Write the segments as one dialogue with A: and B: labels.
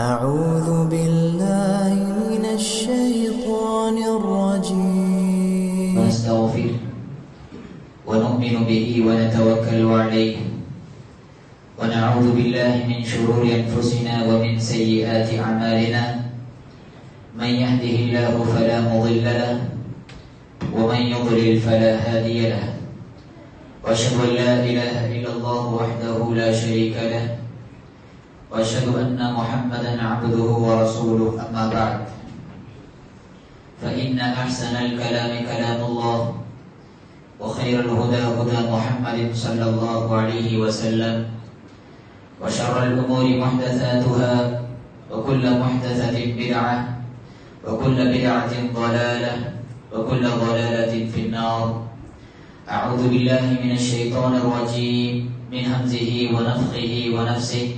A: أعوذ بالله من الشيطان الرجيم
B: ونستغفره ونؤمن به ونتوكل عليه ونعوذ بالله من شرور أنفسنا ومن سيئات أعمالنا من يهده الله فلا مضل له ومن يضلل فلا هادي له وأشهد أن لا إله إلا الله وحده لا شريك له وأشهد أن محمدا عبده ورسوله أما بعد فإن أحسن الكلام كلام الله وخير الهدى هدى محمد صلى الله عليه وسلم وشر الأمور محدثاتها وكل محدثة بدعة وكل بدعة ضلالة وكل ضلالة في النار. أعوذ بالله من الشيطان الرجيم من همزه ونفخه ونفسه.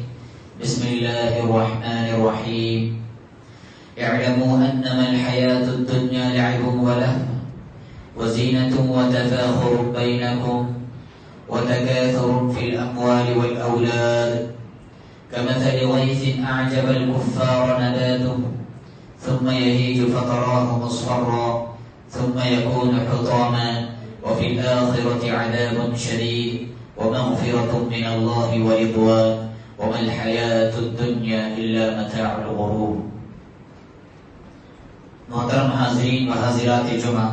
B: بسم الله الرحمن الرحيم. اعلموا أنما الحياة الدنيا لعب ولهو وزينة وتفاخر بينكم وتكاثر في الأموال والأولاد كمثل غيث أعجب الكفار نباته ثم يهيج فتراه مصفرا ثم يكون حطاما وفي الآخرة عذاب شديد ومغفرة من الله ورضوان وما الحياة الدنيا إلا متاع الغرور. محترم حاضرین و حاضرات جمعہ،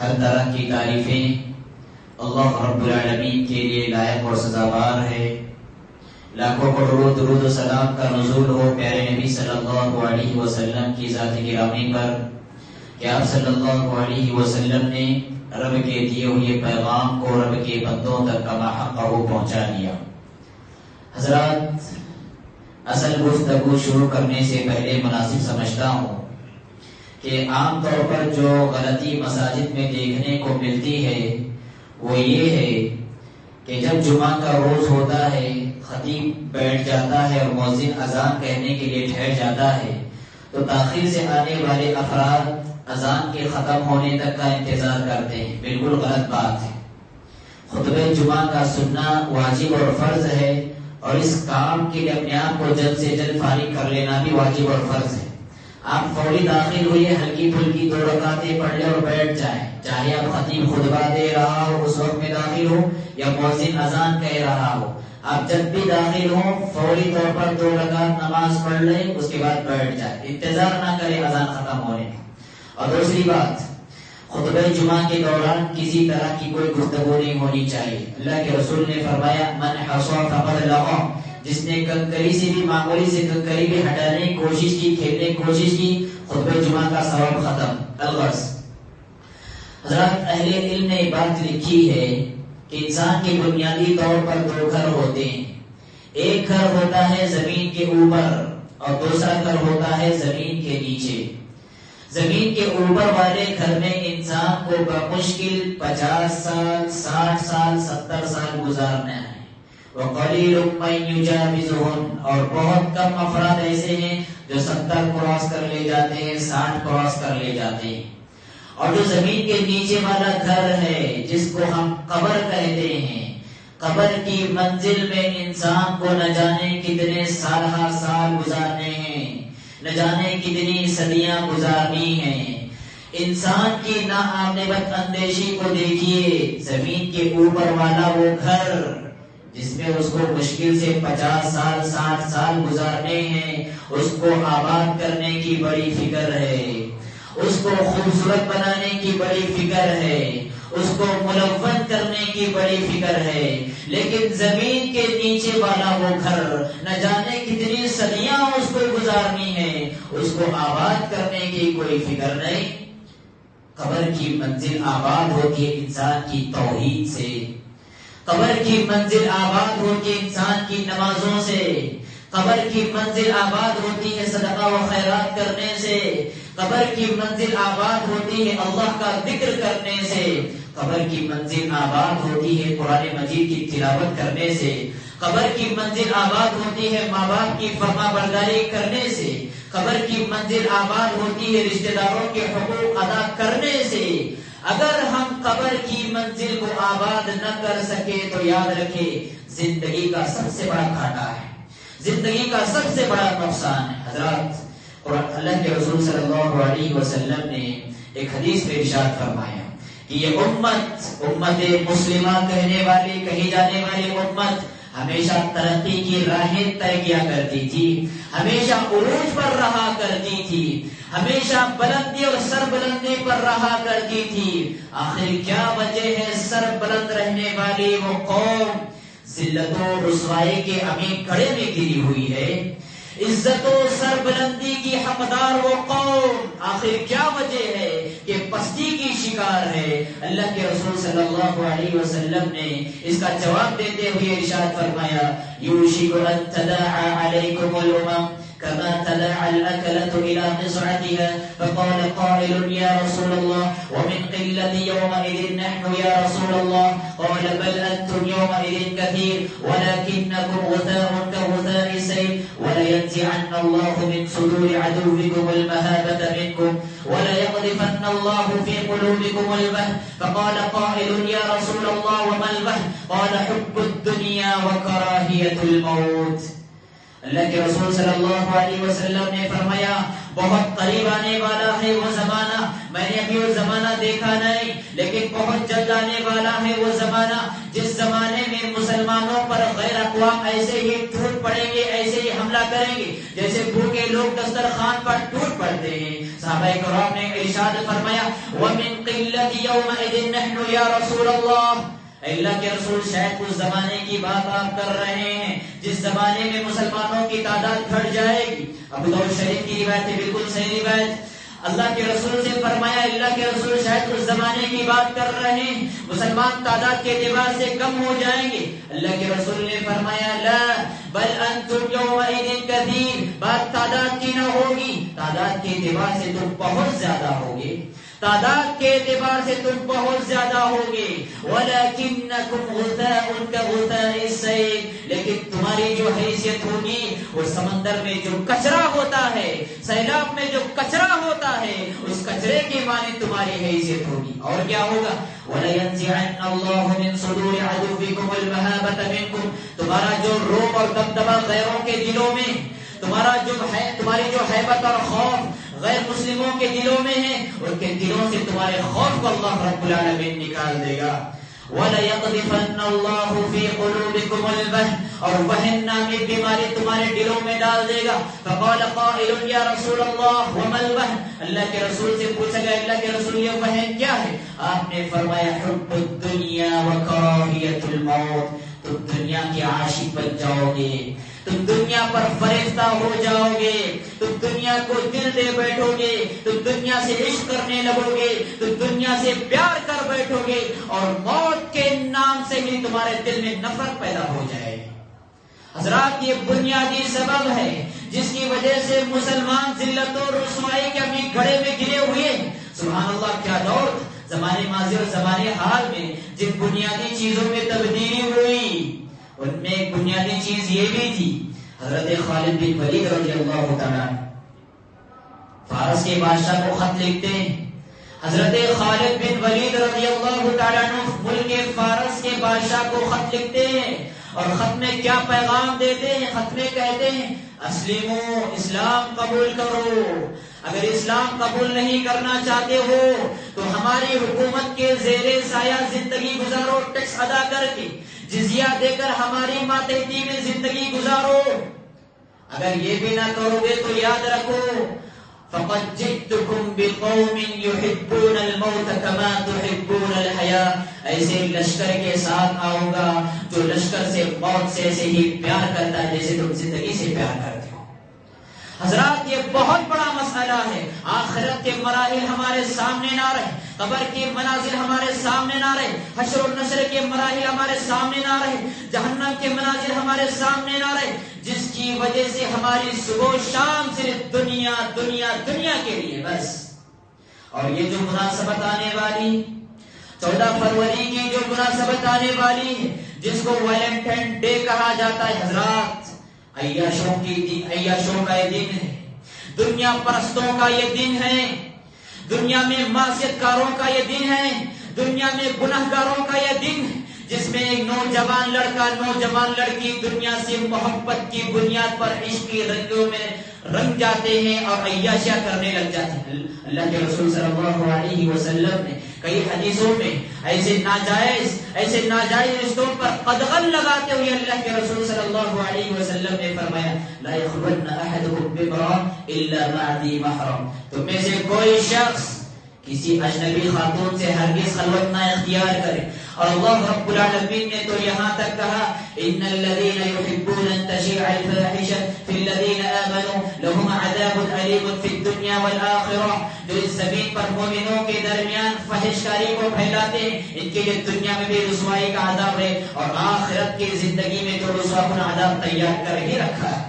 B: ہر طرح کی تعریفیں اللہ رب العالمین کے لیے لائق اور سزاوار ہے. لاکھوں کروڑوں درود و سلام کا نزول ہو پیارے نبی صلی اللہ علیہ وسلم کی ذات گرامی پر کہ آپ صلی اللہ علیہ وسلم نے رب کے دیے ہوئے پیغام کو رب کے بندوں تک کما حق پہنچا دیا. حضرات، اصل گفتگو شروع کرنے سے پہلے مناسب سمجھتا ہوں کہ عام طور پر جو غلطی مساجد میں دیکھنے کو ملتی ہے وہ یہ ہے کہ جب جمعہ کا روز ہوتا ہے، خطیب بیٹھ جاتا ہے اور مؤذن اذان کہنے کے لیے ٹھہر جاتا ہے تو تاخیر سے آنے والے افراد اذان کے ختم ہونے تک کا انتظار کرتے ہیں. بالکل غلط بات ہے. خطبہ جمعہ کا سننا واجب اور فرض ہے، اور اس کام کے لیے اپنے آپ کو جلد سے جلد فارغ کر لینا بھی واجب اور فرض ہے. آپ فوری داخل ہوئے، ہلکی پھلکی 2 رکعتیں پڑھ لیں اور بیٹھ جائیں، چاہے آپ خطیب خطبہ دے رہا ہو اس وقت میں داخل ہو یا مؤذن اذان کہہ رہا ہو. آپ جب بھی داخل ہوں فوری طور پر 2 رکعت نماز پڑھ لیں، اس کے بعد بیٹھ جائیں، انتظار نہ کریں اذان ختم ہونے کا. اور دوسری بات، خطبہ جمعہ کے دوران کسی طرح کی کوئی گفتگو نہیں ہونی چاہیے. اللہ کے رسول نے فرمایا من حصا فقد لغا، جس نے کنکری سے بھی معمولی سے کنکری بھی ہٹانے کی کوشش کی، کھیلنے کی کوشش کی، خطبہ جمعہ کا ثواب ختم. الغرض، حضرات اہل علم نے بات لکھی ہے کہ انسان کے بنیادی طور پر 2 گھر ہوتے ہیں. ایک گھر ہوتا ہے زمین کے اوپر اور دوسرا گھر ہوتا ہے زمین کے نیچے. زمین کے اوپر والے گھر میں انسان کو بمشکل 50 سال 60 سال 70 سال گزارنا ہے. وَقَلِيلٌ مَّن يُجَاوِزُهُنَّ، اور بہت کم افراد ایسے ہیں جو 70 کراس کر لے جاتے ہیں، 60 کراس کر لے جاتے ہیں. اور جو زمین کے نیچے والا گھر ہے جس کو ہم قبر کہتے ہیں، قبر کی منزل میں انسان کو نہ جانے کتنے سال گزارنے ہیں، نہ جانے کتنی صدیاں گزارنی ہیں. انسان کی ناعاقبت اندیشی کو دیکھیے. زمین کے اوپر والا وہ گھر جس میں اس کو مشکل سے 50 سال 60 سال گزارنے ہیں، اس کو آباد کرنے کی بڑی فکر ہے، اس کو خوبصورت بنانے کی بڑی فکر ہے، اس کو ملون کرنے کی بڑی فکر ہے. لیکن زمین کے نیچے والا وہ گھر نہ جانے کتنی صدیاں اس کو گزارنی ہے، اس کو آباد کرنے کی کوئی فکر نہیں. قبر کی منزل آباد ہوتی ہے انسان کی توحید سے، قبر کی منزل آباد ہوتی ہے انسان کی نمازوں سے، قبر کی منزل آباد ہوتی ہے صدقہ و خیرات کرنے سے، قبر کی منزل آباد ہوتی ہے اللہ کا ذکر کرنے سے، قبر کی منزل آباد ہوتی ہے قرآن مجید کی تلاوت کرنے سے، قبر کی منزل آباد ہوتی ہے ماں باپ کی فرما برداری کرنے سے، قبر کی منزل آباد ہوتی ہے رشتہ داروں کے حقوق ادا کرنے سے. اگر ہم قبر کی منزل کو آباد نہ کر سکے تو یاد رکھے زندگی کا سب سے بڑا گھاٹا ہے. زندگی کا سب سے بڑا نقصان ہے۔ حضرات اللہ کے رسول صلی اللہ علیہ وسلم نے ایک حدیث میں ارشاد فرمایا کہ یہ امت مسلمہ کہی جانے والی امت ہمیشہ ترقی کی راہیں طے کیا کرتی تھی، ہمیشہ عروج پر رہا کرتی تھی، ہمیشہ بلندی اور سربلندی پر رہا کرتی تھی۔ آخر کیا وجہ ہے سربلند رہنے والی وہ قوم ذلت و رسوائی کے امین کھڑے میں گری ہوئی ہے؟ عزت و سربلندی کی حقدار وہ قوم آخر کیا وجہ ہے کہ پستی کی شکار ہے؟ اللہ کے رسول صلی اللہ علیہ وسلم نے اس کا جواب دیتے ہوئے ارشاد فرمایا یوشک ان تداعى علیکم الامم كما تداعى الأكلة إلى قصعتها فقال قائل يا رسول الله ومن قلة يومئذ نحن يا رسول الله قال بل أنتم يومئذ كثير ولكنكم غثاء كغثاء السيل ولينزعن الله من صدور عدوكم المهابة منكم وليقذفن الله في قلوبكم الوهن فقال قائل يا رسول الله وما الوهن قال حب الدنيا وكراهية الموت۔ اللہ کے رسول صلی اللہ علیہ وسلم نے فرمایا بہت قریب آنے والا ہے وہ زمانہ، میں نے ابھی وہ زمانہ دیکھا نہیں لیکن بہت جلد آنے والا ہے وہ زمانہ جس زمانے میں مسلمانوں پر غیر اقوام ایسے ہی ٹوٹ پڑیں گے، ایسے ہی حملہ کریں گے جیسے بھوکے لوگ دسترخوان پر ٹوٹ پڑتے ہیں۔ صحابہ کرام نے ارشاد فرمایا وَمِن قِلَّةِ يَوْمَئِذٍ نَحْنُ يَا رَسُولَ اللَّهِ، اللہ کے رسول شاید اس زمانے کی بات آپ کر رہے ہیں جس زمانے میں مسلمانوں کی تعداد گھٹ جائے گی۔ ابو داؤد شریف کی روایت ہے، بالکل صحیح روایت۔ اللہ کے رسول سے فرمایا اللہ کے رسول شاید اس زمانے کی بات کر رہے ہیں مسلمان تعداد کے اعتبار سے کم ہو جائیں گے۔ اللہ کے رسول نے فرمایا لا بل انتم یومئذ کثیر، بات تعداد کی نہ ہوگی، تعداد کے اعتبار سے تم بہت زیادہ ہوگے، تعداد کے اعتبار سے تم بہت زیادہ ہوگے۔ وَلَكِنَّكُمْ غُثَاءٌ كَغُثَاءِ السَّيْلِ، لیکن تمہاری جو حیثیت ہوگی وہ سمندر میں جو کچرا ہوتا ہے، سیلاب میں جو کچرا ہوتا ہے اس کچرے کی مانند تمہاری حیثیت ہوگی۔ اور کیا ہوگا؟ وَلَيَنزِعَنَّ اللَّهُ مِن صُدُورِ عَدُوِّكُمُ الْمَهَابَةَ مِنكُمْ، تمہارا جو روب اور دبدبہ غیروں کے دلوں میں، تمہاری جو ہیبت اور خوف غیر مسلموں کے دلوں میں ہے، ان کے دلوں سے تمہارے خوف کو اللہ رب العالمین نکال دے گا۔ وَلَيَقْذِفَنَّ اللَّهُ فِي قُلُوبِكُمُ الْوَهْنَ، اور وہن نامی بیماری تمہارے دلوں میں ڈال دے گا۔ فَقَالَ قَائِلٌ يَا رَسُولَ اللَّهِ وَمَا الْوَهْنُ، اللہ کے رسول سے پوچھا گیا اللہ کے رسول یہ وہن کیا ہے؟ آپ نے فرمایا حُبُّ الدُّنْيَا وَكَرَاهِيَةُ الْمَوْتِ، تم دنیا کے عاشق بن جاؤ گے، تم دنیا پر فریفتہ ہو جاؤ گے، تم دنیا کو دل دے بیٹھو گے، تم دنیا سے عشق کرنے لگو گے، تم دنیا سے پیار کر بیٹھو گے اور موت کے نام سے ہی تمہارے دل میں نفرت پیدا ہو جائے گی۔ حضرات یہ بنیادی سبب ہے جس کی وجہ سے مسلمان ذلت و رسوائی کے امی گھڑے میں گرے ہوئے ہیں۔ سبحان اللہ، کیا دور زمانے ماضی اور زمانے حال میں جن بنیادی چیزوں میں تبدیلی ہوئی ان میں ایک بنیادی چیز یہ بھی تھی، حضرت خالد بن ولید رضی اللہ تعالیٰ فارس کے بادشاہ کو خط لکھتے ہیں۔ حضرت خالد بن ولید رضی اللہ تعالیٰ ملک فارس کے بادشاہ کو خط لکھتے ہیں اور خط میں کیا پیغام دیتے ہیں؟ خط میں کہتے ہیں اسلموا، اسلام قبول کرو، اگر اسلام قبول نہیں کرنا چاہتے ہو تو ہماری حکومت کے زیر سایہ زندگی گزارو، ٹیکس ادا کر کے، جزیہ دے کر ہماری ماتحتی میں زندگی گزارو۔ اگر یہ بھی نہ کرو گے تو یاد رکھو فَقَدْ جِئْتُكُمْ بِقَوْمٍ يُحِبُّونَ الْمَوْتَ كَمَا تُحِبُّونَ الْحَيَاةَ، ایسے لشکر کے ساتھ آؤں گا جو لشکر سے موت سے ایسے ہی پیار کرتا ہے جیسے تم زندگی سے پیار کرتے ہو۔ حضرات یہ بہت بڑا مسئلہ ہے، آخرت کے مراحل ہمارے سامنے نہ رہے، قبر کی منازل ہمارے سامنے نہ رہے، حشر و نشر کے مراحل ہمارے سامنے نہ رہے، جہنم کے منازل ہمارے سامنے نہ رہے، جس کی وجہ سے ہماری صبح و شام صرف دنیا دنیا دنیا کے لیے بس۔ اور یہ جو مناسبت آنے والی 14 فروری کی جو مناسبت آنے والی ہے جس کو ویلنٹائن ڈے کہا جاتا ہے، حضرات عیاشوں کا یہ دن ہے، دنیا پرستوں کا یہ دن ہے، دنیا میں معصیت کاروں کا یہ دن ہے، دنیا میں گناہگاروں کا یہ دن ہے، جس میں ایک نوجوان لڑکا نوجوان لڑکی دنیا سے محبت کی بنیاد پر عشق کی رنگوں میں رنگ جاتے ہیں اور عیاشیاں کرنے لگ جاتے ہیں. اللہ کے رسول صلی اللہ علیہ وسلم نے کئی حدیثوں میں ایسے ناجائز رشتوں پر قدغن لگاتے ہوئے اللہ کے رسول صلی اللہ علیہ وسلم نے فرمایا لا يخلون احدكم بامرأة الا مع ذي محرم. تم میں سے کوئی شخص کسی اجنبی خاتون سے ہرگز خلوت نہ اختیار کرے. اور اللہ رب العالمین نے تو یہاں تک کہا ان الذين يحبون ان تشيع الفاحشة في الذين آمنوا لهم عذاب أليم في الدنيا والآخرة. جو اس زمین پر مومنوں کے درمیان فحشکاری کو پھیلاتے ہیں ان کے لیے دنیا میں بھی رسوائی کا عذاب ہے اور آخرت کی زندگی میں تو رسوا کن عذاب تیار کر ہی رکھا ہے.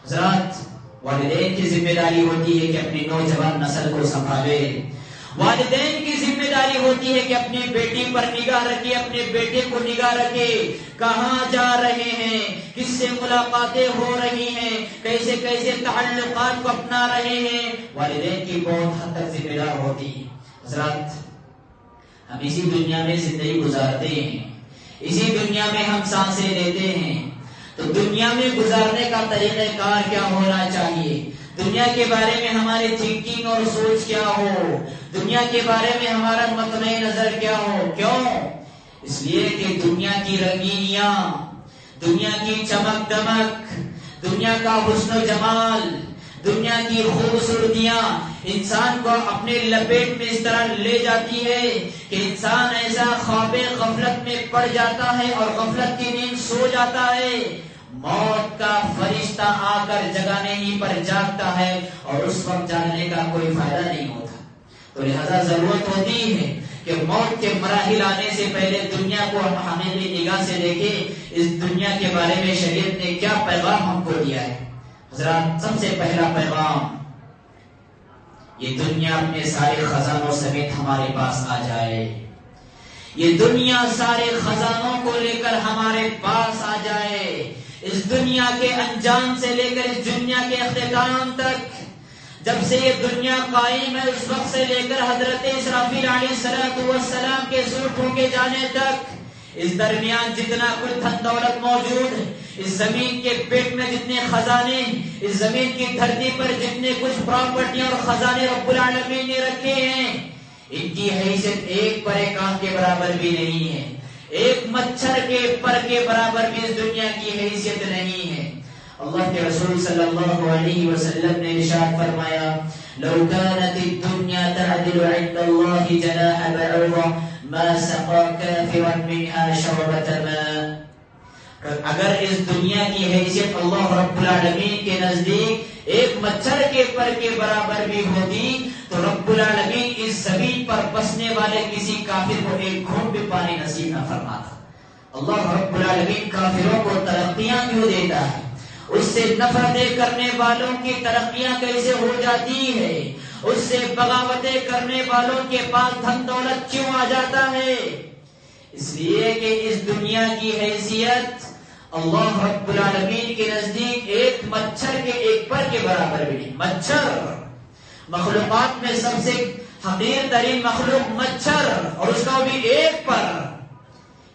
B: حضرات والدین کی ذمہ داری ہوتی ہے کہ اپنی نوجوان نسل کو سنبھالے. والدین کی ذمہ داری ہوتی ہے کہ اپنی بیٹی پر نگاہ رکھے اپنے بیٹے کو نگاہ رکھے کہاں جا رہے ہیں کس سے ملاقاتیں ہو رہی ہیں کیسے کیسے تعلقات کو اپنا رہے ہیں. والدین کی بہت حد تک ذمہ دار ہوتی ہے. حضرات ہم اسی دنیا میں زندگی گزارتے ہیں اسی دنیا میں ہم سانسیں لیتے ہیں تو دنیا میں گزارنے کا طریقہ کار کیا ہونا چاہیے. دنیا کے بارے میں ہماری تھنکنگ اور سوچ کیا ہو دنیا کے بارے میں ہمارا مطمئن نظر کیا ہو. کیوں؟ اس لیے کہ دنیا کی رنگینیاں دنیا کی چمک دمک دنیا کا حسن و جمال دنیا کی خوبصورتیاں انسان کو اپنے لپیٹ میں اس طرح لے جاتی ہے کہ انسان ایسا خواب غفلت میں پڑ جاتا ہے اور غفلت کی نیند سو جاتا ہے. موت کا فرشتہ آ کر جگانے ہی پر جاگتا ہے اور اس وقت جاگنے کا کوئی فائدہ نہیں ہوتا. تو لہذا ضرورت ہوتی ہے کہ موت کے مراحل آنے سے پہلے دنیا کو ہم حقیقی نگاہ سے دیکھیں اس دنیا کے بارے میں شریعت نے کیا پیغام ہم کو دیا ہے. حضرات سب سے پہلا پیغام یہ دنیا اپنے سارے خزانوں سمیت ہمارے پاس آ جائے. یہ دنیا سارے خزانوں کو لے کر ہمارے پاس آ جائے. اس دنیا کے انجام سے لے کر اس دنیا کے اختتام تک جب سے یہ دنیا قائم ہے اس وقت سے لے کر حضرت اسرافیل علیہ السلام کے سر پھونکے جانے تک اس درمیان جتنا کچھ دھن دولت موجود ہے اس زمین کے پیٹ میں جتنے خزانے اس زمین کی دھرتی پر جتنے کچھ پراپرٹیاں اور خزانے رب العالمین نے رکھے ہیں ان کی حیثیت ایک پر ایک آنکھ کے برابر بھی نہیں ہے. ایک مچھر کے پر کے برابر بھی اس دنیا کی حیثیت نہیں ہے. اللہ کے رسول صلی اللہ علیہ وسلم نے ارشاد فرمایا لو كانت الدنيا تعدل عند الله جناح بعوضة ما سقى كافرا منها شربة ماء. اگر اس دنیا کی حیثیت اللہ رب العالمین کے نزدیک ایک مچھر کے پر کے برابر بھی ہوتی تو رب العالمین اس زمین پر بسنے والے کسی کافر کو ایک گھونٹ بھی پانی نصیب نہ فرماتا. اللہ رب العالمین کافروں کو ترقیاں کیوں دیتا ہے اس سے نفرتیں کرنے والوں کی ترقیاں کیسے ہو جاتی ہے اس سے بغاوتیں کرنے والوں کے پاس دھن دولت کیوں آ جاتا ہے. اس لیے کہ اس دنیا کی حیثیت اللہ رب العالمین کے نزدیک ایک مچھر کے ایک پر کے برابر بھی نہیں. مچھر مخلوقات میں سب سے حقیر ترین مخلوق مچھر اور اس کا بھی ایک پر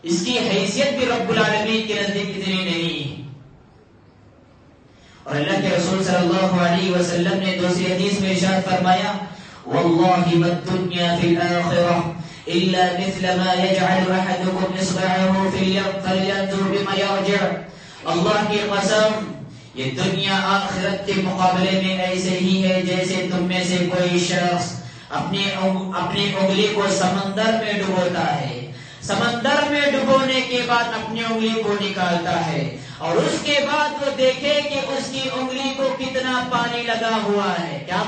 B: اس کی حیثیت بھی رب العالمین کے نزدیک اتنی نہیں. اور اللہ کے رسول صلی اللہ علیہ وسلم نے دوسری حدیث میں ارشاد فرمایا واللہ ما الدنيا في الآخرة إلا مثل ما يجعل أحدكم إصبعه في اليم فلينظر بما يرجع. اللہ کی قسم یہ دنیا آخرت کے مقابلے میں ایسے ہی ہے جیسے تم میں سے کوئی شخص اپنی انگلی کو سمندر میں ڈبوتا ہے. سمندر میں ڈبونے کے بعد اپنی انگلی کو نکالتا ہے اور اس کے بعد وہ دیکھے کہ اس کی انگلی کو کتنا پانی لگا ہوا ہے. کیا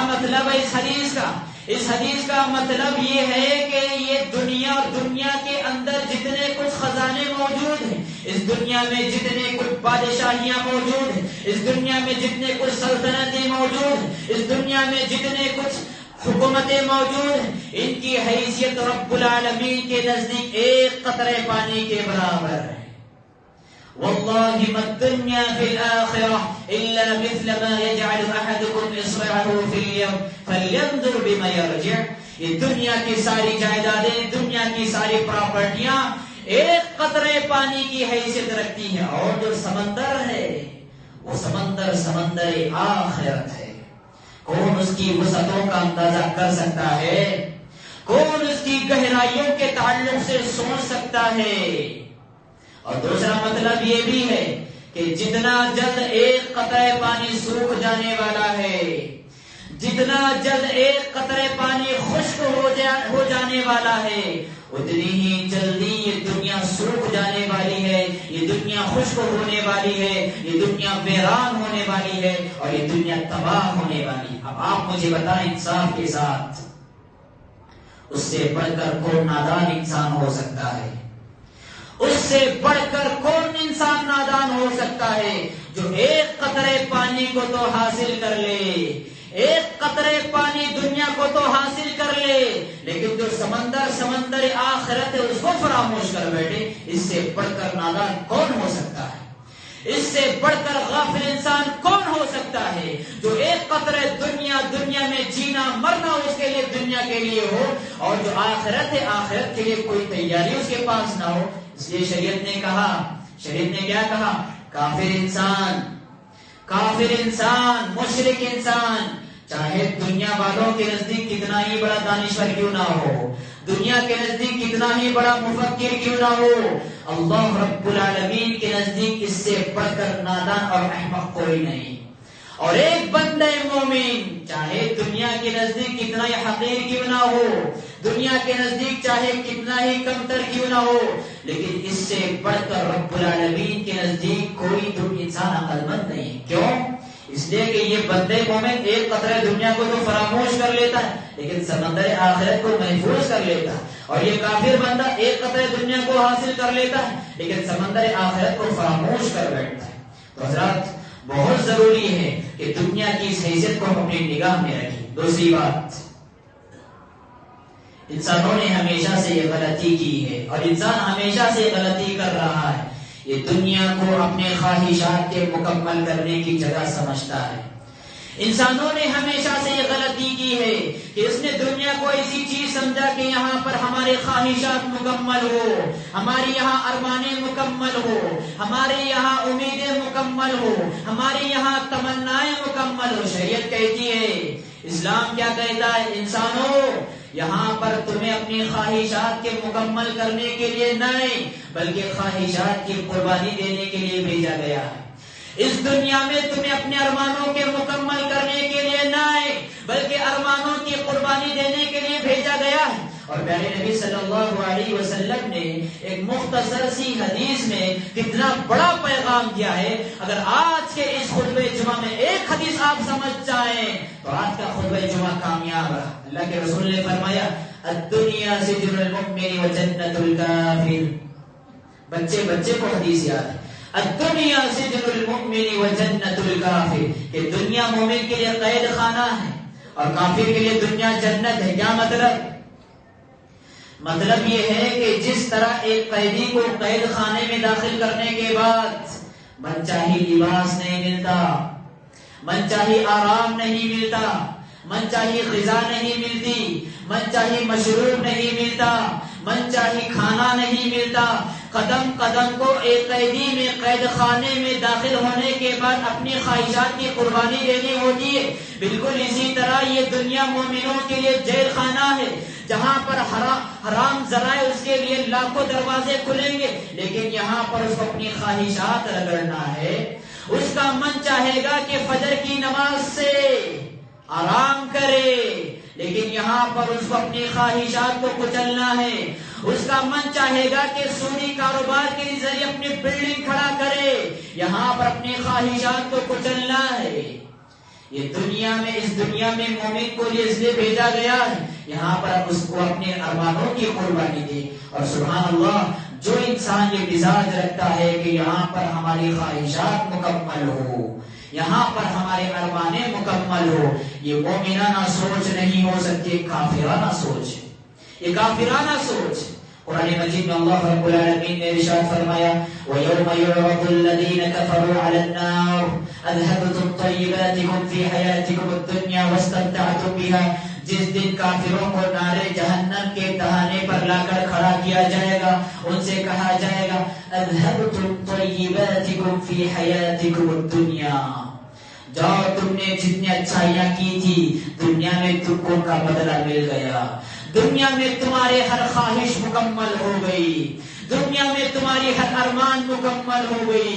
B: مطلب ہے اس حدیث کا؟ اس حدیث کا مطلب یہ ہے کہ یہ دنیا اور دنیا کے اندر جتنے کچھ خزانے موجود ہیں اس دنیا میں جتنے کچھ بادشاہیاں موجود ہیں اس دنیا میں جتنے کچھ سلطنتیں موجود ہیں اس دنیا میں جتنے کچھ حکومتیں موجود ہیں ان کی حیثیت رب العالمین کے نزدیک ایک قطرے پانی کے برابر ہے. واللہ ما الدنيا في الآخرة إلا مثل ما يجعل أحدكم إصبعه في اليم فلينظر بما يرجع. یہ دنیا کی ساری جائیدادیں، دنیا کی ساری پراپرٹیاں ایک قطرے پانی کی حیثیت رکھتی ہیں، اور جو سمندر ہے وہ سمندر آخرت ہے۔ کون اس کی وسعتوں کا اندازہ کر سکتا ہے؟ کون اس کی گہرائیوں کے تعلق سے سوچ سکتا ہے؟ اور دوسرا مطلب یہ بھی ہے کہ جتنا جلد ایک قطرے پانی سوکھ جانے والا ہے، جتنا جلد ایک قطرے پانی خشک ہو جانے والا ہے، اتنی ہی جلدی یہ دنیا سوکھ جانے والی ہے، یہ دنیا خشک ہونے والی ہے، یہ دنیا ویران ہونے والی ہے، اور یہ دنیا تباہ ہونے والی ہے۔ اب آپ مجھے بتائیں انصاف کے ساتھ، اس سے بڑھ کر کون نادان انسان ہو سکتا ہے؟ اس سے بڑھ کر کون انسان نادان ہو سکتا ہے جو ایک قطرے پانی کو تو حاصل کر لے، ایک قطرے پانی دنیا کو تو حاصل کر لے، لیکن جو سمندر آخرت ہے اس کو فراموش کر بیٹھے؟ اس سے بڑھ کر نادان کون ہو سکتا ہے؟ اس سے بڑھ کر غافل انسان کون ہو سکتا ہے جو ایک قطرے دنیا میں جینا مرنا اس کے لیے دنیا کے لیے ہو، اور جو آخرت ہے آخرت کے لیے کوئی تیاری اس کے پاس نہ ہو؟ اس لیے شریعت نے کیا کہا؟ کافر انسان، مشرک انسان، چاہے دنیا والوں کے نزدیک کتنا ہی بڑا دانشور کیوں نہ ہو، دنیا کے نزدیک کتنا ہی بڑا مفکر کیوں نہ ہو، اللہ رب العالمین کے نزدیک اس سے بڑھ کر نادان اور احمق کوئی نہیں۔ اور ایک بندہ مومن چاہے دنیا کے نزدیک کتنا ہی حقیر کیوں نہ ہو، دنیا کے نزدیک چاہے کتنا ہی کمتر کیوں نہ ہو، لیکن اس سے بڑھ کر رب العالمین کے نزدیک کوئی انسان عقل مند نہیں۔ کیوں؟ اس لیے کہ یہ بندے مومن ایک قطرہ دنیا کو تو فراموش کر لیتا ہے، لیکن سمندر آخرت کو محفوظ کر لیتا ہے، اور یہ کافر بندہ ایک قطرہ دنیا کو حاصل کر لیتا ہے لیکن سمندر آخرت کو فراموش کر بیٹھتا ہے۔ تو حضرات بہت ضروری ہے کہ دنیا کی اس حیثیت کو اپنی نگاہ میں رکھیں۔ دوسری بات، انسانوں نے ہمیشہ سے یہ غلطی کی ہے، اور انسان ہمیشہ سے غلطی کر رہا ہے، یہ دنیا کو اپنے خواہشات کے مکمل کرنے کی جگہ سمجھتا ہے۔ انسانوں نے ہمیشہ سے یہ غلطی کی ہے کہ اس نے دنیا کو ایسی چیز سمجھا کہ یہاں پر ہمارے خواہشات مکمل ہو، ہماری یہاں ارمانیں مکمل ہو، ہمارے یہاں امیدیں مکمل ہو، ہمارے یہاں تمنائیں مکمل ہو۔ شریعت کہتی ہے، اسلام کیا کہتا ہے؟ انسانوں، یہاں پر تمہیں اپنی خواہشات کے مکمل کرنے کے لیے نہیں بلکہ خواہشات کی قربانی دینے کے لیے بھیجا گیا ہے۔ اس دنیا میں تمہیں اپنے ارمانوں کے مکمل کرنے کے لیے نہیں بلکہ ارمانوں کی قربانی دینے کے لیے بھیجا گیا ہے۔ اور پیارے نبی صلی اللہ علیہ وسلم نے ایک مختصر سی حدیث میں کتنا بڑا پیغام دیا ہے۔ اگر آج کے اس خطبہ جمعہ میں ایک حدیث آپ سمجھ جائیں تو آج کا خطبہ جمعہ کامیاب رہا۔ اللہ کے رسول نے فرمایا، الدنیا سجن المؤمن وجنت الکافر۔ بچے کو حدیث یاد ہے، الدنیا سجن المؤمن وجنت الکافر، کہ دنیا مومن کے لیے قید خانہ ہے اور کافر کے لیے دنیا جنت ہے۔ کیا مطلب یہ ہے کہ جس طرح ایک قیدی کو قید خانے میں داخل کرنے کے بعد من چاہی لباس نہیں ملتا، من چاہی آرام نہیں ملتا، من چاہی غذا نہیں ملتی، من چاہی مشروب نہیں ملتا، من چاہی کھانا نہیں ملتا، قدم قدم کو ایک قیدی میں قید خانے میں داخل ہونے کے بعد اپنی خواہشات کی قربانی دینی ہوتی ہے، بالکل اسی طرح یہ دنیا مومنوں کے لیے جیل خانہ ہے، جہاں پر حرام ذرائع اس کے لیے لاکھوں دروازے کھلیں گے، لیکن یہاں پر اس کو اپنی خواہشات رگڑنا ہے۔ اس کا من چاہے گا کہ فجر کی نماز سے آرام کرے، لیکن یہاں پر اس کو اپنی خواہشات کو کچلنا ہے۔ اس کا من چاہے گا کہ سودی کاروبار کے ذریعے اپنی بلڈنگ کھڑا کرے، یہاں پر اپنی خواہشات کو کچلنا ہے۔ یہ اس دنیا میں مومن کو اس لیے بھیجا گیا ہے، یہاں پر اس کو اپنے ارمانوں کی قربانی دے۔ اور سبحان اللہ، جو انسان یہ مزاج رکھتا ہے کہ یہاں پر ہماری خواہشات مکمل ہو، یہاں پر ہمارے ارمانے مکمل ہو، یہ مومنانہ سوچ نہیں ہو سکتی، کافرانہ سوچ، یہ کافرانہ سوچ۔ قرآن مجید میں اللہ رب العالمین نے ارشاد فرمایا، وَيَوْمَ يُعْرَضُ الَّذِينَ كَفَرُوا عَلَى النَّارِ اذْهَبْتُمْ طَيِّبَاتِكُمْ فِي حَيَاتِكُمُ الدُّنْيَا وَاسْتَمْتَعْتُمْ بِهَا۔ جس دن کافروں کو نارے جہنم کے دہانے پر لا کر کھڑا کیا جائے گا، ان سے کہا جائے گا اذهبتم طیباتکم فی حیاتکم الدنیا، جاؤ تم نے جتنی اچھائیاں کی تھی دنیا میں تم کو کا بدلہ مل گیا، دنیا میں تمہارے ہر خواہش مکمل ہو گئی، دنیا میں تمہاری ہر ارمان مکمل ہو گئی،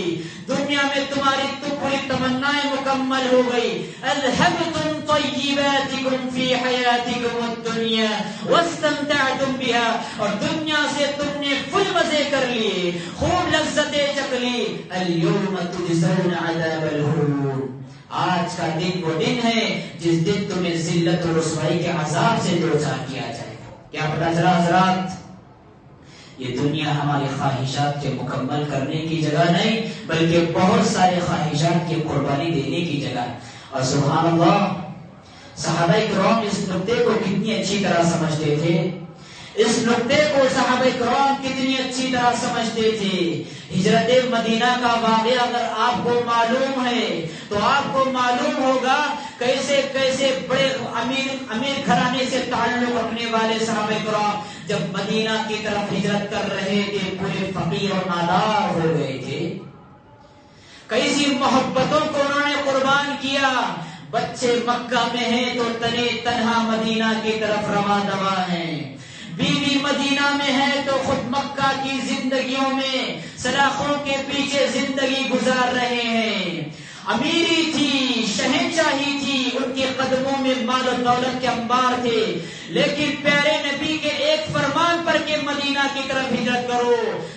B: دنیا میں تمہاری پوری تمنائیں مکمل ہو گئی۔ اذهبتم طیباتکم فی حیاتکم الدنیا واستمتعتم بها، اور دنیا سے تم نے فل مزے کر لیے، خوب لذتیں چکھ لی۔ اليوم تجزون عذاب الہون، آج کا دن وہ دن ہے جس دن تمہیں ذلت و رسوائی کے عذاب سے دوچار کیا جائے گا۔ کیا پتہ چلا حضرات، یہ دنیا ہماری خواہشات کے مکمل کرنے کی جگہ نہیں بلکہ بہت سارے خواہشات کی قربانی دینے کی جگہ ہے۔ اور سبحان اللہ، صحابہ کرام اس نقطے کو کتنی اچھی طرح سمجھتے تھے، اس نقطے کو صحابہ کرام کتنی اچھی طرح سمجھتے تھے۔ ہجرت مدینہ کا واقعہ اگر آپ کو معلوم ہے تو آپ کو معلوم ہوگا کیسے کیسے بڑے امیر گھرانے سے تعلق رکھنے والے صحابہ کرام جب مدینہ کی طرف ہجرت کر رہے تھے پورے فقیر اور نادار ہو گئے تھے، کیسی محبتوں کو انہوں نے قربان کیا۔ بچے مکہ میں ہیں تو تنے تنہا مدینہ کی طرف رواں دوا ہیں، بیوی مدینہ میں ہے تو خود مکہ کی زندگیوں میں سلاخوں کے پیچھے زندگی گزار رہے ہیں۔ امیری تھی، شہنشاہی تھی، ان کے قدموں میں مال و دولت کے انبار تھے، لیکن پیارے نبی کے ایک فرمان پر کہ مدینہ کی طرف ہجرت کرو،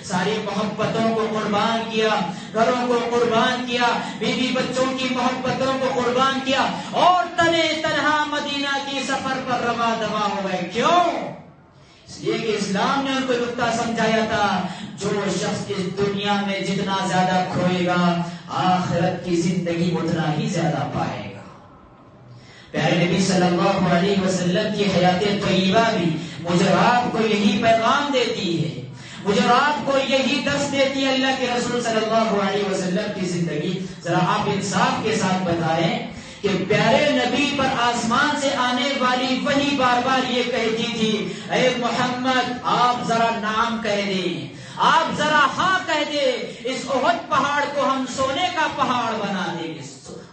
B: ساری محبتوں کو قربان کیا، گھروں کو قربان کیا، بیوی بچوں کی محبتوں کو قربان کیا، اور تنے تنہا مدینہ کی سفر پر رواں دوا ہو گئے۔ کیوں؟ اس لیے کہ اسلام نے ان کو نقطہ سمجھایا تھا، جو شخص اس دنیا میں جتنا زیادہ کھوئے گا آخرت کی زندگی اتنا ہی زیادہ پائے گا۔ پیارے نبی صلی اللہ علیہ وسلم کی حیات طیبہ بھی مجھے آپ کو یہی پیغام دیتی ہے، مجھے آپ کو یہی درس دیتی ہے اللہ کے رسول صلی اللہ علیہ وسلم کی زندگی۔ ذرا آپ انصاف کے ساتھ بتائیں کہ پیارے نبی پر آسمان سے آنے والی وہی بار بار یہ کہتی تھی، اے محمد آپ ذرا نام کہہ دیں، آپ ذرا ہاں کہہ دیں، اس احد پہاڑ کو ہم سونے کا پہاڑ بنا دیں گے۔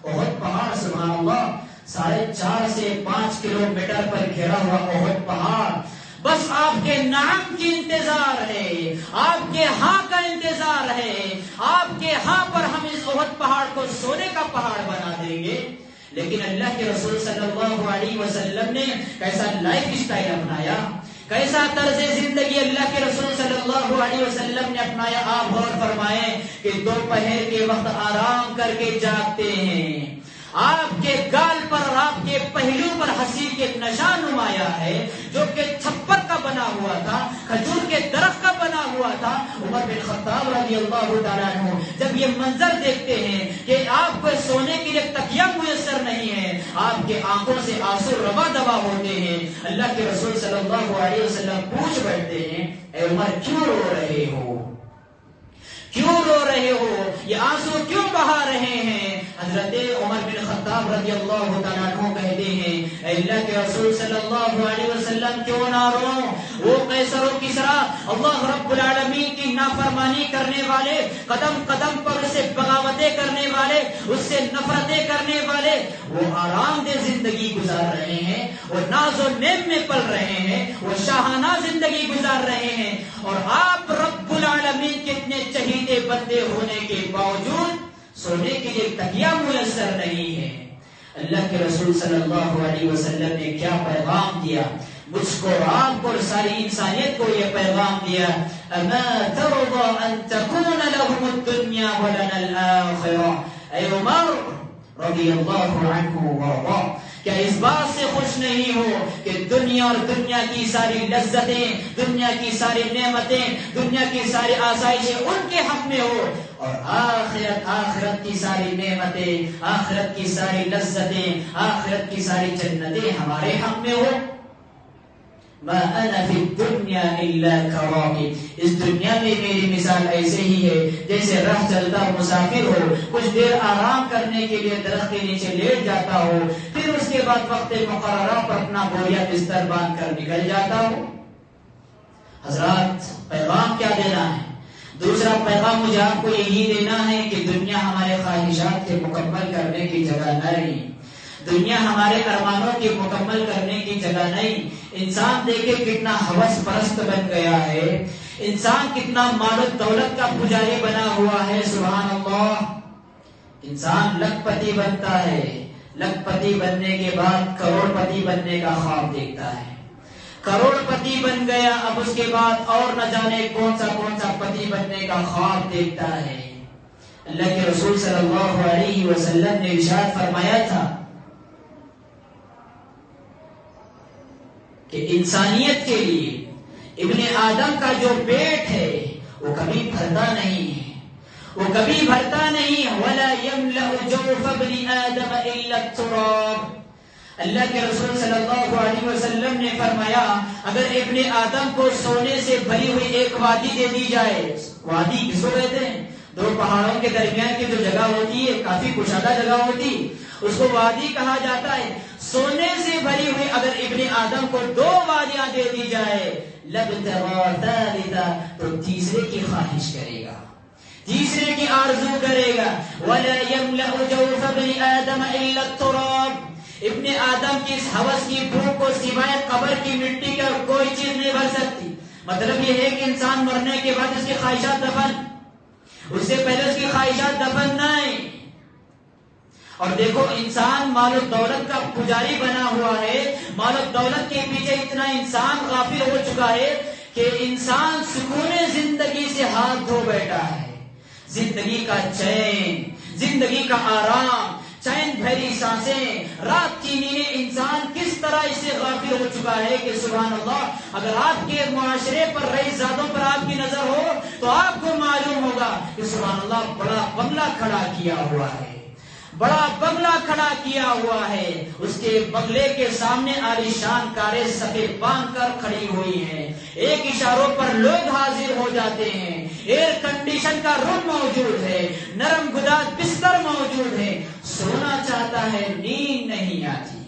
B: احد پہاڑ سبحان اللہ 4.5 سے 5 کلومیٹر پر گھرا ہوا احد پہاڑ، بس آپ کے نام کی انتظار ہے، آپ کے ہاں کا انتظار ہے، آپ کے ہاں پر ہم اس احد پہاڑ کو سونے کا پہاڑ بنا دیں گے۔ لیکن اللہ کے رسول صلی اللہ علیہ وسلم نے کیسا لائف اسٹائل اپنایا، کیسا طرز زندگی اللہ کے رسول صلی اللہ علیہ وسلم نے اپنایا۔ آپ غور فرمائیں کہ دوپہر کے وقت آرام کر کے جاگتے ہیں، آپ کے گال پر اور آپ کے پہلو پر ہنسی کے نشان نمایاں ہے جو کہ چھپر کا بنا ہوا تھا، کھجور کے درخت کا بنا ہوا تھا۔ عمر بن خطاب رضی اللہ تعالیٰ عنہ جب یہ منظر دیکھتے ہیں کہ آپ کو سونے کے لیے تکیہ میسر نہیں ہے، آپ کے آنکھوں سے آنسو روا دوا ہوتے ہیں، اللہ کے رسول صلی اللہ علیہ وسلم پوچھ بیٹھتے ہیں، اے عمر کیوں رو رہے ہو، کیوں رو رہے ہو، یہ آنسو کیوں بہا رہے ہیں؟ حضرت عمر بن خطاب رضی اللہ تعالیٰ عنہ کہتے ہیں، اے اللہ کے رسول صلی اللہ علیہ وسلم کیوں نہ رو، وہ قیصر و کسریٰ اللہ رب العالمین کی نافرمانی کرنے والے، قدم قدم پر اسے بغاوتیں کرنے والے، اس سے نفرتیں کرنے والے، وہ آرام دہ زندگی گزار رہے ہیں، وہ ناز و نعم میں پل رہے ہیں، وہ شاہانہ زندگی گزار رہے ہیں، اور آپ رب العالمین کے اتنے چہیتے بندے ہونے کے باوجود سونے کے لیے تکیہ میسر نہیں ہے۔ اللہ کے رسول صلی اللہ علیہ وسلم نے کیا پیغام دیا، مجھ کو آپ کو اور ساری انسانیت کو یہ پیغام دیا، اما ترضى ان تكون لهم الدنيا ولنا الاخرة۔ اے عمر رضی اللہ عنہ وارضاہ، کیا اس بات سے خوش نہیں ہو کہ دنیا اور دنیا کی ساری لذتیں، دنیا کی ساری نعمتیں، دنیا کی ساری آسائشیں ان کے حق میں ہو، اور آخرت کی ساری نعمتیں، آخرت کی ساری لذتیں، آخرت کی ساری جنتیں ہمارے حق میں ہو؟ ما انا فی الدنیا الا کراکب، اس دنیا میں میری مثال ایسے ہی ہے جیسے راہ چلتا مسافر ہو، کچھ دیر آرام کرنے کے لیے درخت کے نیچے لیٹ جاتا ہو، پھر اس کے بعد وقت مقررہ پر اپنا بوریا بستر باندھ کر نکل جاتا ہو۔ حضرات پیغام کیا دینا ہے؟ دوسرا پیغام مجھے آپ کو یہی دینا ہے کہ دنیا ہمارے خواہشات کے مکمل کرنے کی جگہ نہیں، دنیا ہمارے ارمانوں کے مکمل کرنے کی جگہ نہیں۔ انسان دیکھے کتنا ہوس پرست بن گیا ہے، انسان کتنا مال و دولت کا پجاری بنا ہوا ہے، سبحان اللہ۔ انسان لکھ پتی بنتا ہے، لکھ پتی بننے کے بعد کروڑ پتی بننے کا خواب دیکھتا ہے، کروڑ پتی بن گیا، اب اس کے بعد اور نہ جانے کون سا پتی بننے کا خواب دیکھتا ہے۔ اللہ کے رسول صلی اللہ علیہ وسلم نے ارشاد فرمایا تھا کہ انسانیت کے لیے ابن آدم کا جو پیٹ ہے وہ کبھی بھرتا نہیں ہے، وہ کبھی بھرتا نہیں۔ وَلَا يَمْلَأُ جَوْفَ ابْنِ آدَمَ إِلَّا التُّرَابُ، اللہ کے رسول صلی اللہ علیہ وسلم نے فرمایا اگر ابن آدم کو سونے سے بھری ہوئی ایک وادی دے دی جائے، وادی کس کو کہتے ہیں؟ دو پہاڑوں کے درمیان کی جو جگہ ہوتی ہے، کافی کشادہ جگہ ہوتی، اس کو وادی کہا جاتا ہے۔ سونے سے بھری ہوئی اگر ابن آدم کو دو وادیاں دے دی جائے، لَبْتَغَىٰ ثَالِثًا، تو تیسرے کی خواہش کرے گا، تیسرے کی آرزو کرے گا۔ وَلَا يَمْلَأُ جَوْفَ ابْنِ آدَمَ إِلَّا التُّرَابُ، ابن آدم کی اس ہوس کی بھوک کو سوائے قبر کی مٹی کا کوئی چیز نہیں بھر سکتی۔ مطلب یہ ہے کہ انسان مرنے کے بعد اس کی خواہشات دفن، اس سے پہلے اس کی خواہشات دفن نہیں۔ اور دیکھو انسان مال و دولت کا پجاری بنا ہوا ہے، مال و دولت کے پیچھے اتنا انسان غافل ہو چکا ہے کہ انسان سکون زندگی سے ہاتھ دھو بیٹھا ہے۔ زندگی کا چین، زندگی کا آرام، چین بھری سانسیں، رات کی نیندیں، انسان کس طرح اس سے غافل ہو چکا ہے کہ سبحان اللہ۔ اگر آپ کے معاشرے پر رئیس زادوں پر آپ کی نظر ہو تو آپ کو معلوم ہوگا کہ سبحان اللہ بڑا بنگلہ کھڑا کیا ہوا ہے، بڑا بنگلہ کھڑا کیا ہوا ہے، اس کے بنگلے کے سامنے عالیشان کاریں سفید باندھ کر کھڑی ہوئی ہیں، ایک اشاروں پر لوگ حاضر ہو جاتے ہیں، ایئر کنڈیشن کا روم موجود ہے، نرم گداز بستر موجود ہے، سونا چاہتا ہے نیند نہیں آتی۔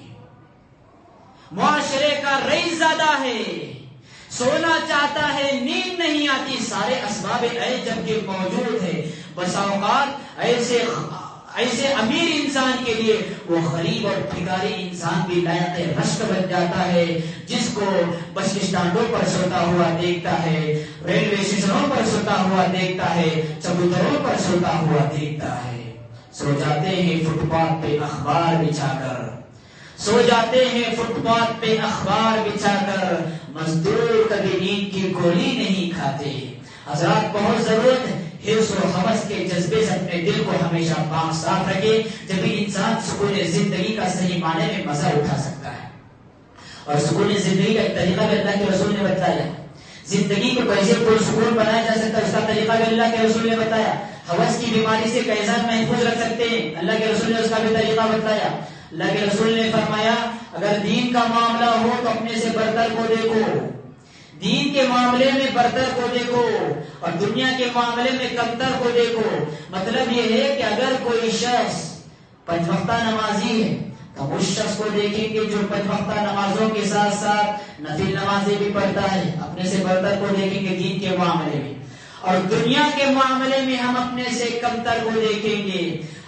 B: معاشرے کا رئیس زادہ ہے، سونا چاہتا ہے نیند نہیں آتی، سارے اسباب جب یہ موجود ہے، بسا اوقات ایسے امیر انسان کے لیے وہ غریب اور بھکاری انسان بھی لائق رشک بن جاتا ہے، جس کو بس اسٹینڈوں پر سوتا ہوا دیکھتا ہے، ریلوے اسٹیشنوں پر سوتا ہوا دیکھتا ہے، چبوتروں پر سوتا ہوا دیکھتا ہے۔ سو جاتے ہیں فٹ پاتھ پہ اخبار بچھا کر، سو جاتے ہیں فٹ پاتھ پہ اخبار بچھا کر، مزدور کبھی نیند کی گولی نہیں کھاتے۔ حضرات بہت ضرورت ہے حرص و ہوس کے جذبے سے اپنے دل کو ہمیشہ پاک صاف رکھے، جبھی انسان سکون زندگی کا صحیح معنی میں مزہ اٹھا سکتا ہے۔ اور سکون زندگی کا ایک طریقہ بھی اللہ کے رسول نے بتایا، زندگی کو کیسے پرسکون بنایا جا سکتا ہے اس کا طریقہ بھی اللہ کے رسول نے بتایا۔ ہوس کی بیماری سے کیسا محفوظ رکھ سکتے ہیں، اللہ کے رسول نے اس کا بھی طریقہ بتایا۔ اللہ کے رسول نے فرمایا اگر دین کا معاملہ ہو تو اپنے سے برتر کو دیکھو، دین کے معاملے میں برتر کو دیکھو اور دنیا کے معاملے میں کمتر کو دیکھو۔ مطلب یہ ہے کہ اگر کوئی شخص پنج وقتہ نمازی ہے تو اس شخص کو دیکھیں گے جو پنج وقتہ نمازوں کے ساتھ ساتھ نفل نمازیں بھی پڑھتا ہے، اپنے سے برتر کو دیکھیں گے دین کے معاملے میں۔ اور دنیا کے معاملے میں ہم اپنے سے کمتر کو دیکھیں گے۔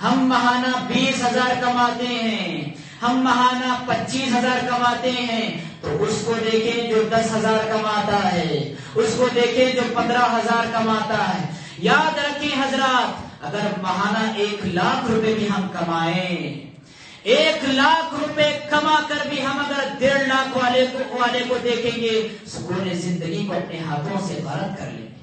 B: ہم ماہانہ 20,000 کماتے ہیں، ہم ماہانہ 25,000 کماتے ہیں، تو اس کو دیکھیں جو 10,000 کماتا ہے، اس کو دیکھیں جو 15,000 کماتا ہے۔ یاد رکھیں حضرات، اگر ماہانہ 1,00,000 روپے بھی ہم کمائیں، 1,00,000 روپے کما کر بھی ہم اگر 1.5 لاکھ والے کو دیکھیں گے، سکون زندگی کو اپنے ہاتھوں سے غارت کر لیں گے۔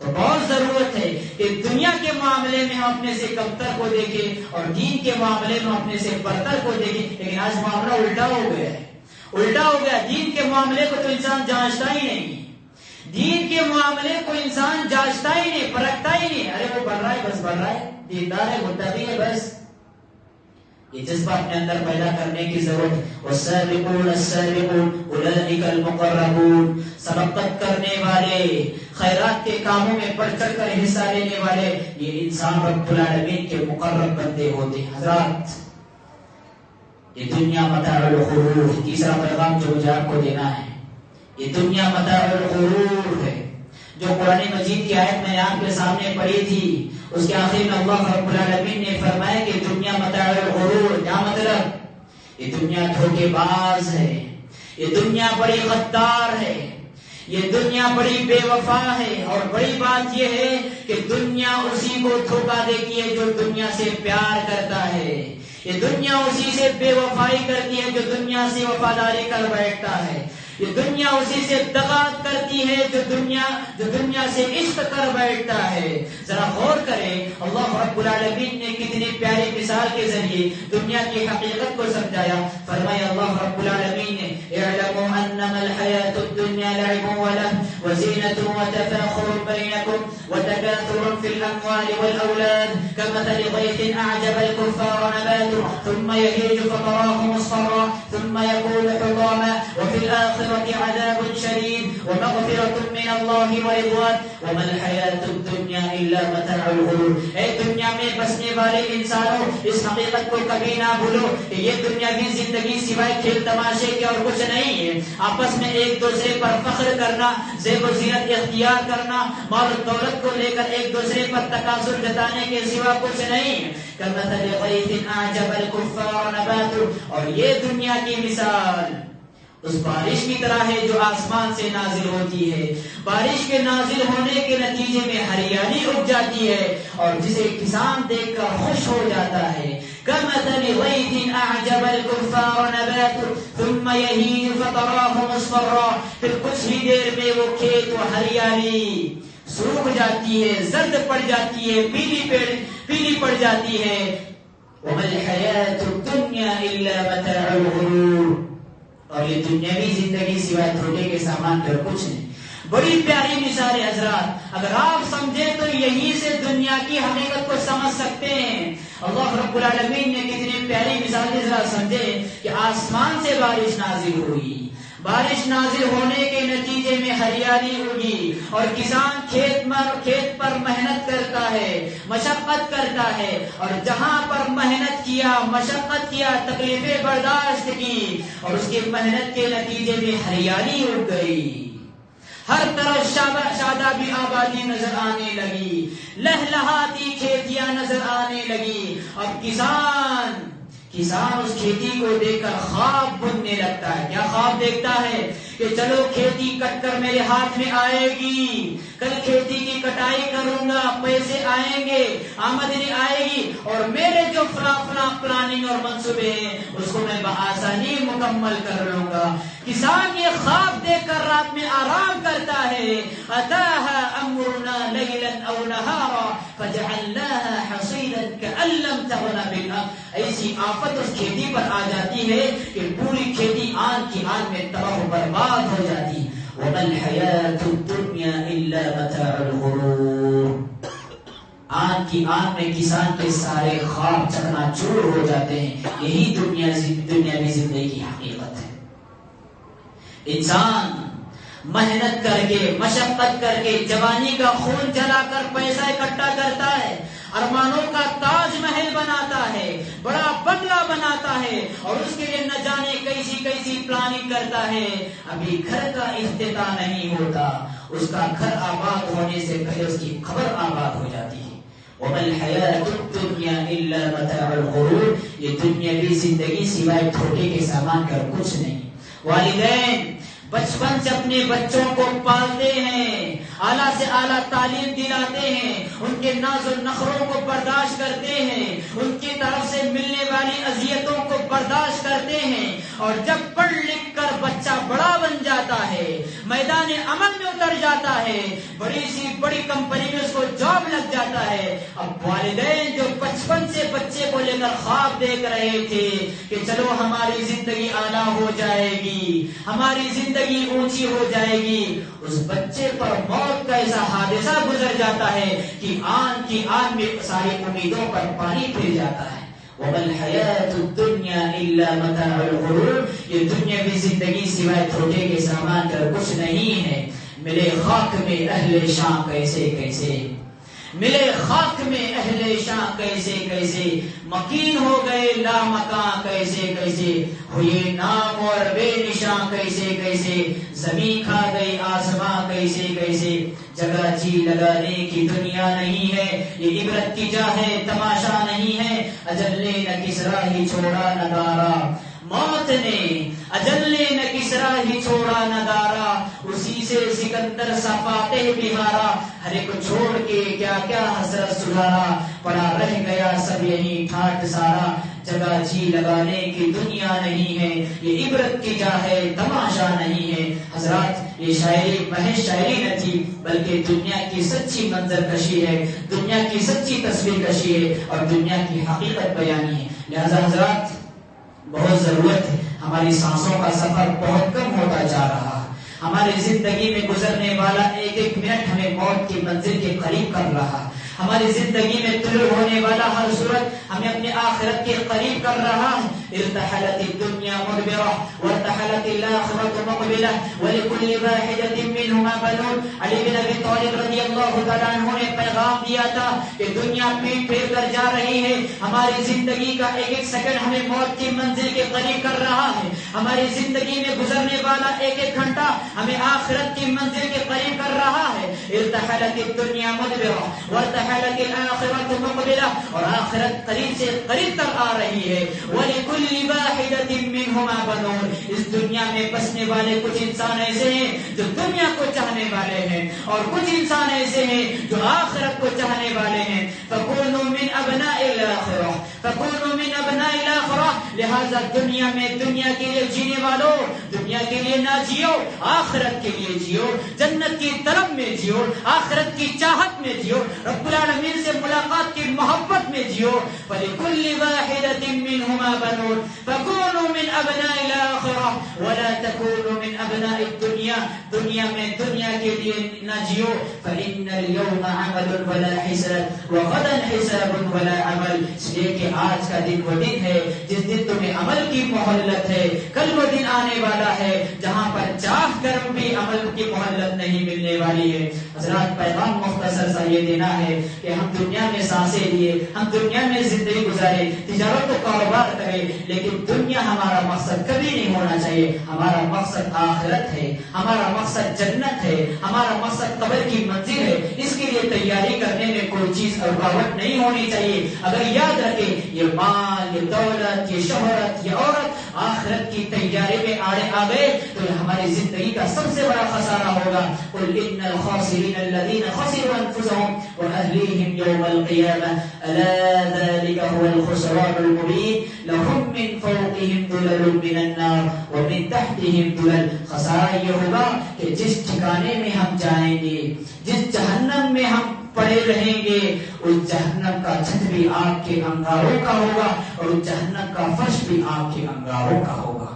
B: تو بہت ضرورت ہے کہ دنیا کے معاملے میں ہم اپنے سے کمتر کو دیکھیں اور دین کے معاملے میں اپنے سے برتر کو دیکھیں۔ لیکن آج معاملہ الٹا ہو گیا ہے، الٹا ہو گیا۔ دین کے معاملے کو تو انسان جانچتا ہی نہیں، دین کے معاملے کو انسان جانچتا ہی نہیں، پرکھتا ہی نہیں۔ ارے وہ بڑھ رہا ہے، بس بڑھ رہا ہے، دیندار ہے، متقی ہے، بس یہ جذبہ اپنے اندر پیدا کرنے کی ضرورت. والسابقون السابقون اولئک المقربون، سبقت کرنے والے، خیرات کے کاموں میں بڑھ چڑھ کر حصہ لینے والے، یہ انسان رب العالمین کے مقرب بندے ہوتے ہیں. حضرات، یہ دنیا متاع الغرور. تیسرا پیغام جو مجھے آپ کو دینا ہے، یہ دنیا متاع الغرور ہے. جو قرآن مجید کی آیت میں نے آپ کے سامنے پڑھی تھی، اس کے آخر میں اللہ رب العالمین نے فرمایا کہ دنیا متاع الغرور. کیا مطلب؟ یہ دنیا دھوکے باز ہے، یہ دنیا بڑی غدار ہے، یہ دنیا بڑی بے وفا ہے. اور بڑی بات یہ ہے کہ دنیا اسی کو دھوکا دیتی ہے جو دنیا سے پیار کرتا ہے. یہ دنیا اسی سے بے وفائی کرتی ہے جو دنیا سے وفاداری کر بیٹھتا ہے. یہ دنیا اسی سے دغات کرتی ہے جو دنیا سے عشق کر بیٹھتا ہے. ذرا غور کریں، اللہ رب العالمین نے کتنی پیاری مثال کے ذریعے دنیا کی حقیقت کو سمجھایا. فرمایا اللہ رب العالمین نے اعلموا انما الحیاة الدنیا لعب ولهو وزینة وتفاخر بینکم وتکاثر فی الاموال والاولاد کمثل غیث اعجب الکفار نباته ثم یهیج فتراه مصفرا ثم یکون حطاما وفی الاخرة عذاب شدید ومغفرة من اللہ ورضوان وما الحیاة الدنیا الا متاع الغرور. اے دنیا میں بسنے والے انسانوں، اس حقیقت کو کبھی نہ بھولو کہ یہ دنیاوی زندگی سوائے کھیل تماشے کے اور کچھ نہیں ہے. آپس میں ایک دوسرے پر فخر کرنا، زیب و زینت اختیار کرنا، مال و دولت کو لے کر ایک دوسرے پر تکاثر جتانے کے سوا کچھ نہیں. کمثل غیث اعجب الکفار نباته، اور یہ دنیا کی مثال اس بارش کی طرح ہے جو آسمان سے نازل ہوتی ہے. بارش کے نازل ہونے کے نتیجے میں ہریالی اگ جاتی ہے اور جسے کسان دیکھ کر خوش ہو جاتا ہے. كمثل غيث أعجب الكفار نباته ثم يهيج فتراه مصفرا، پھر کچھ ہی دیر میں وہ کھیت و ہریالی سوکھ جاتی ہے، زرد پڑ جاتی ہے، پیلی پڑ جاتی ہے. وما الحياة الدنيا إلا متاع الغرور، اور یہ دنیاوی زندگی سوائے دھوکے کے سامان پر کچھ نہیں. بڑی پیاری مثال ہے حضرات. اگر آپ سمجھیں تو یہیں سے دنیا کی حقیقت کو سمجھ سکتے ہیں. اللہ رب العالمین نے کتنی پیاری مثال ذرا سمجھے کہ آسمان سے بارش نازل ہوئی، بارش نازل ہونے کے نتیجے میں ہریالی اگی اور کسان کھیت پر محنت کرتا ہے، مشقت کرتا ہے، اور جہاں پر محنت کیا، مشقت کیا، تکلیفیں برداشت کی اور اس کی محنت کے نتیجے میں ہریالی اگ گئی. ہر طرف شادابی آبادی نظر آنے لگی، لہلہاتی کھیتیاں نظر آنے لگی. اب کسان اس کھیتی کو دیکھ کر خواب بننے لگتا ہے. کیا خواب دیکھتا ہے؟ کہ چلو کھیتی کٹ کر میرے ہاتھ میں آئے گی، کل کھیتی کی کٹائی کروں گا، پیسے آئیں گے، آمدنی آئے گی، اور میرے جو فلاں پلاننگ اور منصوبے ہیں اس کو میں بآسانی مکمل کر لوں گا. کسان یہ خواب دیکھ کر رات میں آرام کرتا ہے. اتاها امرنا لیلا او نہارا فجعلناها حصیدا کأن لم تغن بالامس. ایسی آفت اس کھیتی پر آ جاتی ہے کہ پوری کھیتی آن کی آن میں تباہ و برباد ہو جاتی. وما الحیاة الدنیا الا متاع الغرور. آن کی آن میں کسان کے سارے خواب چکنا چور ہو جاتے ہیں. یہی دنیاوی زندگی کی حقیقت ہے. انسان محنت کر کے، مشقت کر کے، جوانی کا خون جلا کر پیسہ اکٹھا کرتا ہے، ارمانوں کا تاج محل بناتا ہے، بڑا بنگلہ بناتا ہے، اور اس کے لیے نہ جانے کیسی پلاننگ کرتا ہے. ابھی گھر کا افتتاح نہیں ہوتا، اس کا گھر آباد ہونے سے پہلے اس کی خبر آباد ہو جاتی ہے. وما الحیاة الدنیا الا متاع الغرور. یہ دنیاوی زندگی سوائے دھوکے کے سامان کا کچھ نہیں. والدین بچپن سے اپنے بچوں کو پالتے ہیں، اعلیٰ سے اعلیٰ تعلیم دلاتے ہیں، ان کے ناز و نخروں کو برداشت کرتے ہیں، ان کی طرف سے ملنے والی اذیتوں کو برداشت کرتے ہیں، اور جب پڑھ لکھ کر بچہ بڑا بن جاتا ہے، میدان عمل میں اتر جاتا ہے، بڑی کمپنی میں اس کو جاب لگ جاتا ہے. اب والدین جو بچپن سے بچے کو لے کر خواب دیکھ رہے تھے کہ چلو ہماری زندگی اعلیٰ ہو جائے گی، ہماری زندگی اونچی ہو جائے گی، اس بچے پر موت کا ایسا حادثہ گزر جاتا ہے کہ آن کی آن میں ساری امیدوں پر پانی پھر جاتا ہے. وَمَا الْحَيَاةُ الدُّنْيَا إِلَّا مَتَاعُ الْغُرُورِ، یہ دنیاوی زندگی سوائے دھوکے کے سامان کا کچھ نہیں ہے. ملے خاک میں اہل شان کیسے کیسے، ملے خاک میں اہل شان کیسے کیسے، مکین ہو گئے لامکاں کیسے کیسے، ہوئے نام اور بے نشان کیسے کیسے، زمین کھا گئی آسماں کیسے کیسے. جگہ جی لگانے کی دنیا نہیں ہے، یہ عبرت کی جا ہے تماشا نہیں ہے. اجل نے نہ کسرا ہی چھوڑا نہ دارا، موت نے اجل نے نہ کسرا ہی چھوڑا نہ دارا، اسی سے سکندر صفاتے بہارا. ہر ایک چھوڑ کے کیا کیا حسرت سدھارا، پڑا رہ گیا سب یہی ٹھاٹ سارا. جگہ جی لگانے کی دنیا نہیں ہے، یہ عبرت کی جا ہے تماشا نہیں ہے. حضرات یہ شاعری محض شاعری نہ تھی، بلکہ دنیا کی سچی منظر کشی ہے، دنیا کی سچی تصویر کشی ہے اور دنیا کی حقیقت بیانی ہے. لہذا حضرات بہت ضرورت ہے، ہماری سانسوں کا سفر بہت کم ہوتا جا رہا ہے. ہماری زندگی میں گزرنے والا ایک ایک منٹ ہمیں موت کی منزل کے قریب کر رہا ہے. ہماری زندگی میں طلوع ہونے والا ہر صورت ہمیں اپنے آخرت کے قریب کر رہا ہے. ارتحلت الدنيا مدبرة وارتحلت الآخرة مقبلة ولكل واحدة منهما بنون. علی بن ابی طالب رضی اللہ تعالیٰ عنہ نے پیغام دیا تھا کہ دنیا پیٹ پھیر کر جا رہی ہے، ہماری زندگی کا ایک ایک سیکنڈ ہمیں موت کی منزل کے قریب کر رہا ہے. ہماری زندگی میں گزرنے والا ایک ایک گھنٹہ ہمیں آخرت کی منزل کے قریب کر رہا ہے. ارتحلت الدنيا مدبرة وارتحلت الآخرة مقبلة، اور آخرت قریب سے قریب تر آ رہی ہے. وَلِكُلِّ وَاحِدَةٍ مِّنْهُمَا بَنُونَ، اس دنیا میں بسنے والے کچھ انسان ایسے ہیں جو دنیا کو چاہنے والے ہیں اور کچھ انسان ایسے ہیں جو آخرت کو چاہنے والے ہیں. فَكُونُوا مِنْ أَبْنَاءِ الْآخِرَةِ فَكُونُوا مِنْ أَبْنَاءِ الْآخِرَةِ. لہذا دنیا میں دنیا کے لیے جینے والوں، دنیا کے لیے نہ جیو، آخرت کے لیے جیو، جنت کی طلب میں جیو، آخرت کی چاہت میں جیو، رب العالمین سے ملاقات کی محبت میں جیو. فَلِكُلِّ وَاحِدَةٍ مِّنْهُمَا بَنُونَ فَكُونُوا مِنْ أَبْنَاءِ الْآخِرَةِ وَلَا تَكُونُوا مِنْ أَبْنَاءِ الدُّنْيَا. دنیا میں دنیا کے لیے نہ جیو. فَإِنَّ الْيَوْمَ عَمَلٌ وَلَا حِسَابٌ وَغَدًا حِسَابٌ وَلَا عَمَلٌ. اس لیے کہ آج کا دن وہ دن ہے جس دن تمہیں عمل کی مہلت ہے. کل وہ دن آنے والا ہے جہاں پر چاہ کر بھی عمل کی مہلت نہیں ملنے والی ہے. حضرات پیغام مختصر سا یہ دینا ہے کہ ہم دنیا میں سانسیں لیے، ہم دنیا میں زندگی گزارے، تجارت و کاروبار کرے، لیکن دنیا ہمارا مقصد کبھی نہیں ہونا چاہیے. ہمارا مقصد آخرت ہے، ہمارا مقصد جنت ہے، ہمارا مقصد قبر کی منزل ہے. اس کے لیے تیاری کرنے میں کوئی چیز رکاوٹ نہیں ہونی چاہیے. اگر یاد رکھے یہ مال، یہ دولت، یہ شہرت، یہ عورت آخرت کی تیاری میں آڑے آ گئے تو یہ ہماری زندگی کا سب سے بڑا خسارہ ہوگا. قل ان الخاسرین الذین خسروا انفسهم واهلیہم یوم القیامہ الا ذلک هو الخسران المبین لهم من فوقهم ظلل من النار ومن تحتهم ظلل. خسارہ یہ ہوگا کہ جس ٹھکانے میں ہم جائیں گے، جس جہنم میں ہم پڑے رہیں گے، اس جہنم کا چھت بھی آگ کے انگاروں کا ہوگا اور اس جہنم کا فرش بھی آگ کے انگاروں کا ہوگا.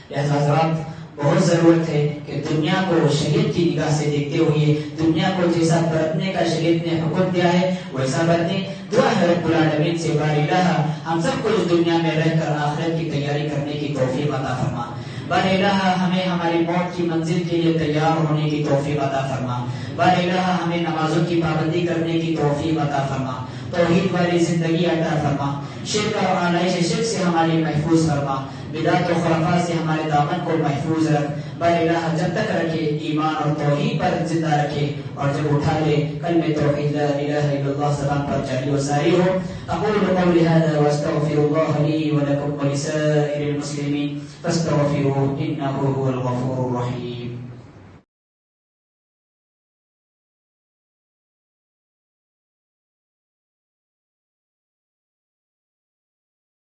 B: لہذا حضرات بہت ضرورت ہے کہ دنیا کو شریعت کی نگاہ سے دیکھتے ہوئے دنیا کو جیسا برتنے کا شریعت نے حکم دیا ہے ویسا برتیں. دعا ہے رب العالمین سے بار الہ ہم سب کو اس دنیا میں رہ کر آخرت کی تیاری کرنے کی توفیق عطا فرما. بار الہ ہمیں ہماری موت کی منزل کے لیے تیار ہونے کی توفیق عطا فرما. بار الہ ہمیں نمازوں کی پابندی کرنے کی توفیق عطا فرما. توحید والی زندگی عطا فرما. شرک اور آلائش شرک سے ہماری محفوظ فرما. بدعت و خرافات سے ہمارے دامن کو محفوظ رکھ. بار الہ جب تک رکھے ایمان اور توحید پر زندہ رکھے اور جب اٹھا لے کلمہ توحید لا الہ الا اللہ زبان پر جاری و ساری ہو. اقول قولی هذا واستغفر الله لي ولكم ولسائر المسلمين فاستغفروه انه هو الغفور الرحيم.